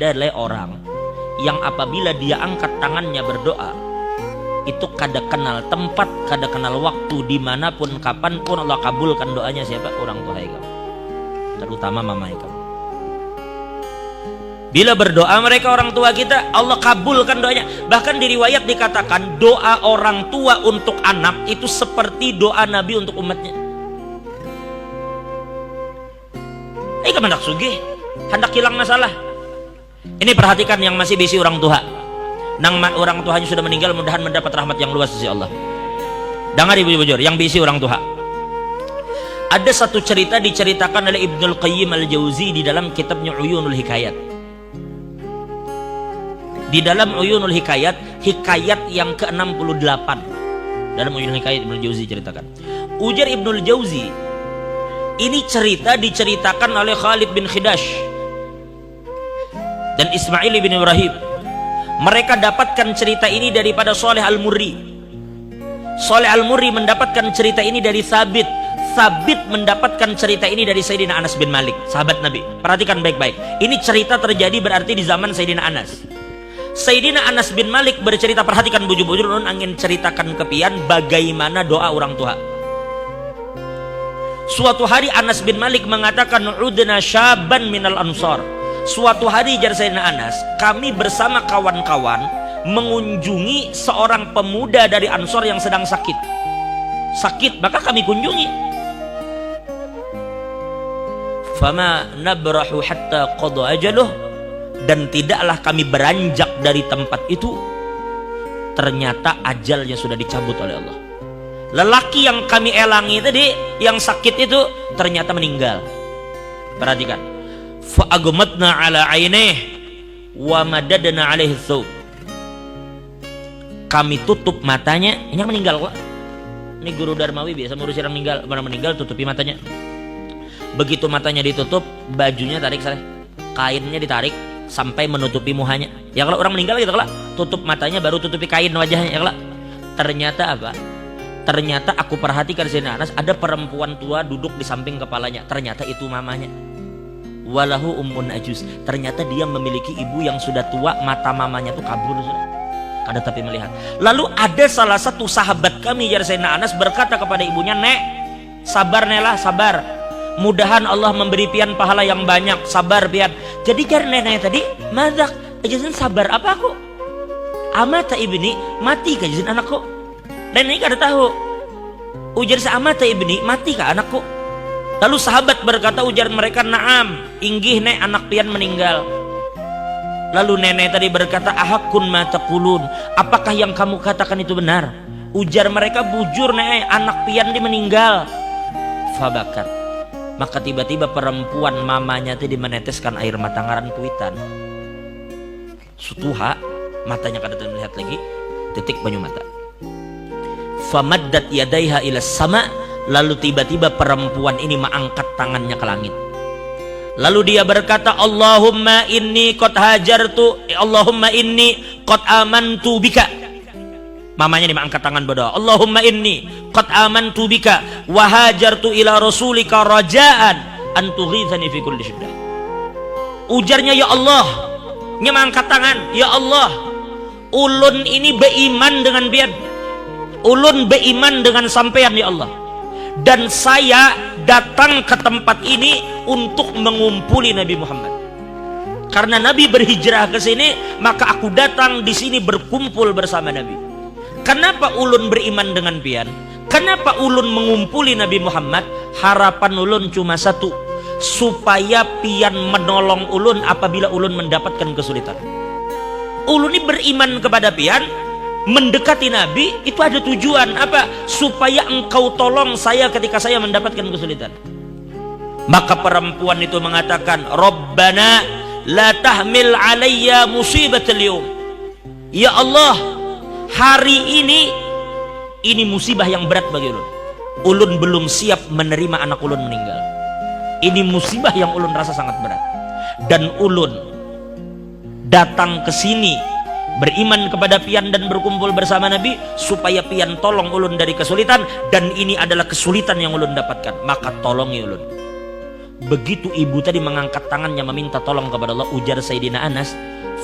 adalah orang yang apabila dia angkat tangannya berdoa itu kada kenal tempat, kada kenal waktu, dimanapun kapanpun Allah kabulkan doanya. Siapa? Orang tua kamu, terutama mama kamu. Bila berdoa mereka orang tua kita, Allah kabulkan doanya. Bahkan di riwayat dikatakan doa orang tua untuk anak itu seperti doa Nabi untuk umatnya. Ini hendak sugih, hendak hilang masalah. Ini perhatikan yang masih bisi orang tua. Nang orang tuanya sudah meninggal, mudahan mendapat rahmat yang luas dari Allah. Dengar ibu bujur, yang bisi orang tua. Ada satu cerita diceritakan oleh Ibnul Qayyim Al-Jauzi di dalam kitabnya Uyunul Hikayat. Di dalam Uyunul Hikayat, hikayat yang ke-68. Dalam Uyunul Hikayat Ibnul Jauzi ceritakan. Ujar Ibnul Jauzi, ini cerita diceritakan oleh Khalid bin Khidash dan Ismail bin Ibrahim. Mereka dapatkan cerita ini daripada Saleh Al-Murri. Saleh Al-Murri mendapatkan cerita ini dari Sabit. Sabit mendapatkan cerita ini dari Sayyidina Anas bin Malik, sahabat Nabi. Perhatikan baik-baik. Ini cerita terjadi berarti di zaman Sayyidina Anas. Sayyidina Anas bin Malik bercerita, perhatikan bujur-bujur, nun angin ceritakan kepian bagaimana doa orang tua. Suatu hari Anas bin Malik mengatakan, "Udna syaban minal ansar." Suatu hari jar Sayyidina Anas, kami bersama kawan-kawan mengunjungi seorang pemuda dari Ansor yang sedang sakit. Sakit, maka kami kunjungi. Fama nabrahu hatta qada ajaluh, dan tidaklah kami beranjak dari tempat itu, ternyata ajalnya sudah dicabut oleh Allah. Lelaki yang kami elangi tadi, yang sakit itu ternyata meninggal. Perhatikan. Fa'agmatna ala ainih wa madadna alaihi thawb. Kami tutup matanya, ini yang meninggal kok. Ini guru Darmawi biasa ngurus orang meninggal, orang meninggal tutupi matanya. Begitu matanya ditutup, bajunya tarik saleh, kainnya ditarik sampai menutupi muhanya. Ya kalau orang meninggal gitu, kalau tutup matanya baru tutupi kain wajahnya. Ya kalau ternyata apa? Ternyata aku perhatikan Sayyidina Anas, ada perempuan tua duduk di samping kepalanya. Ternyata itu mamanya. Walahu ummun ajuz. Ternyata dia memiliki ibu yang sudah tua, mata mamanya tuh kabur sudah. Kada tapi melihat. Lalu ada salah satu sahabat kami jar Sayyidina Anas berkata kepada ibunya, "Nek, sabar Nela, sabar. Mudahan Allah memberi pian pahala yang banyak, sabar pian." Jadi jar nenek tadi, "Madak, ajazan sabar apa aku? Amata ibni, mati kajazan anakku." Nenek kada tahu. Ujar sa amata ibni, mati ka anakku. Lalu sahabat berkata, ujar mereka, "Naam, inggih nek anak pian meninggal." Lalu nenek tadi berkata, "Ahakun ma taqulun, apakah yang kamu katakan itu benar?" Ujar mereka, "Bujur nek anak pian di meninggal." Fabakat. Maka tiba-tiba perempuan mamanya tadi meneteskan air mata ngaran kuitan. Sutuha, matanya kada melihat lagi, titik banyu mata. Famaddat yadaiha ila sama. Lalu tiba-tiba perempuan ini mengangkat tangannya ke langit. Lalu dia berkata, "Allahumma inni qad hajartu, Allahumma inni qad amantu bika." Mamanya ini mengangkat tangan berdoa, "Allahumma inni qad amantu bika wa hajartu ila rasulika rajaan an tughithani fi kulli syiddah." Ujarnya, "Ya Allah," nya mengangkat tangan, "Ya Allah, ulun ini beriman dengan biad. Ulun beriman dengan sampean ya Allah. Dan saya datang ke tempat ini untuk mengumpuli Nabi Muhammad. Karena Nabi berhijrah ke sini, maka aku datang di sini berkumpul bersama Nabi. Kenapa ulun beriman dengan pian? Kenapa ulun mengumpuli Nabi Muhammad? Harapan ulun cuma satu, supaya pian menolong ulun apabila ulun mendapatkan kesulitan. Ulun ini beriman kepada pian, mendekati Nabi itu ada tujuan apa? Supaya engkau tolong saya ketika saya mendapatkan kesulitan." Maka perempuan itu mengatakan, "Rabbana la tahmil alayya musibatal yawm." Ya Allah, hari ini musibah yang berat bagi ulun. Ulun belum siap menerima anak ulun meninggal. Ini musibah yang ulun rasa sangat berat. Dan ulun datang ke sini beriman kepada pian dan berkumpul bersama Nabi supaya pian tolong ulun dari kesulitan, dan ini adalah kesulitan yang ulun dapatkan, maka tolongi ulun. Begitu ibu tadi mengangkat tangannya meminta tolong kepada Allah, ujar Sayyidina Anas,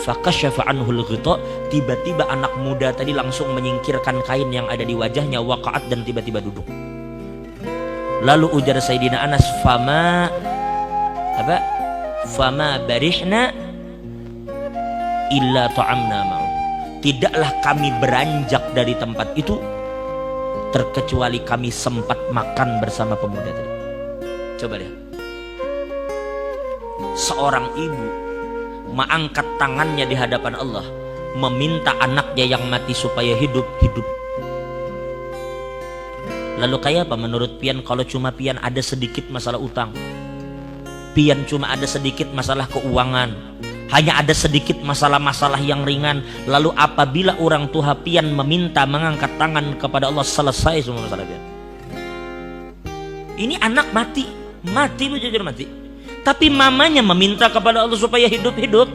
fakasyafa anhul ghita, tiba-tiba anak muda tadi langsung menyingkirkan kain yang ada di wajahnya, waqa'at, dan tiba-tiba duduk. Lalu ujar Sayyidina Anas, fama barihna illa ta'amna ma'u, tidaklah kami beranjak dari tempat itu terkecuali kami sempat makan bersama pemuda tadi. Coba lihat, seorang ibu mengangkat tangannya di hadapan Allah, meminta anaknya yang mati supaya hidup. Lalu kayak apa menurut pian kalau cuma pian ada sedikit masalah utang, pian cuma ada sedikit masalah keuangan, hanya ada sedikit masalah-masalah yang ringan, lalu apabila orang tua pian meminta mengangkat tangan kepada Allah, selesai semua masalah pian. Ini anak mati jujur mati, tapi mamanya meminta kepada Allah supaya hidup.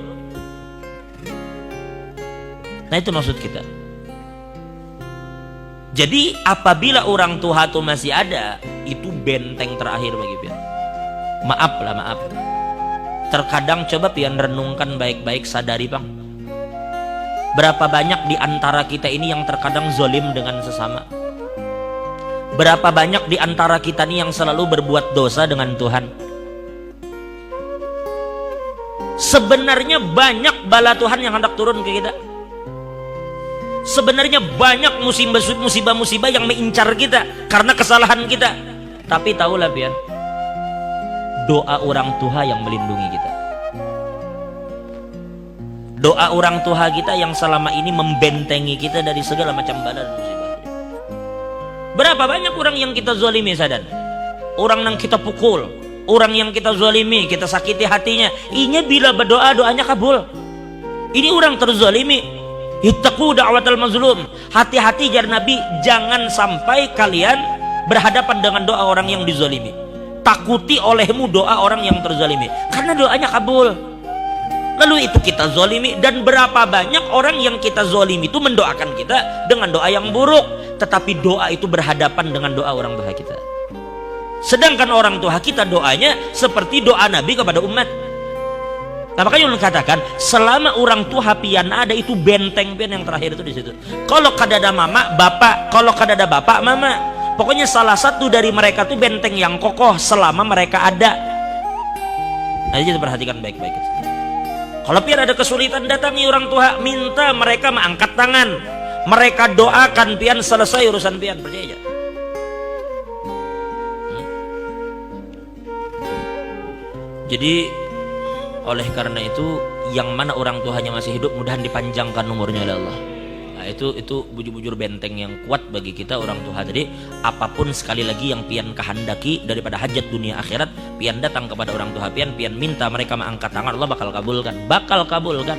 Nah itu maksud kita. Jadi apabila orang tua itu masih ada, itu benteng terakhir bagi pian. Maaf. Terkadang coba pian renungkan baik-baik, sadari bang, berapa banyak di antara kita ini yang terkadang zolim dengan sesama. Berapa banyak di antara kita ini yang selalu berbuat dosa dengan Tuhan. Sebenarnya banyak bala Tuhan yang hendak turun ke kita. Sebenarnya banyak musibah-musibah yang mengincar kita karena kesalahan kita. Tapi tahulah pian, doa orang tua yang melindungi kita. Doa orang tua kita yang selama ini membentengi kita dari segala macam bala dan musibah. Berapa banyak orang yang kita zalimi sadan, orang yang kita pukul, orang yang kita zalimi, kita sakiti hatinya. Ini bila berdoa doanya kabul. Ini orang terzalimi. Ittaqu da'watal mazlum. Hati-hati jar Nabi, jangan sampai kalian berhadapan dengan doa orang yang dizalimi. Takuti olehmu doa orang yang terzalimi, karena doanya kabul. Lalu itu kita zalimi, dan berapa banyak orang yang kita zalimi itu mendoakan kita dengan doa yang buruk, tetapi doa itu berhadapan dengan doa orang tua kita. Sedangkan orang tua kita doanya seperti doa Nabi kepada umat. Nah, makanya ulun katakan, selama orang tua pian ada, itu benteng pian yang terakhir itu di situ. Kalau kadada mama bapak, kalau kadada bapak mama, pokoknya salah satu dari mereka tuh benteng yang kokoh selama mereka ada. Nah, jadi perhatikan baik-baik. Kalau pian ada kesulitan, datangi orang tua, minta mereka mengangkat tangan, mereka doakan pian, selesai urusan pian, percaya aja. Jadi oleh karena itu, yang mana orang tuanya masih hidup, mudahan dipanjangkan umurnya oleh Allah. Nah, itu bujur-bujur benteng yang kuat bagi kita orang tua. Jadi apapun sekali lagi yang pian kehendaki daripada hajat dunia akhirat, pian datang kepada orang tua pian minta mereka mengangkat tangan, Allah bakal kabulkan.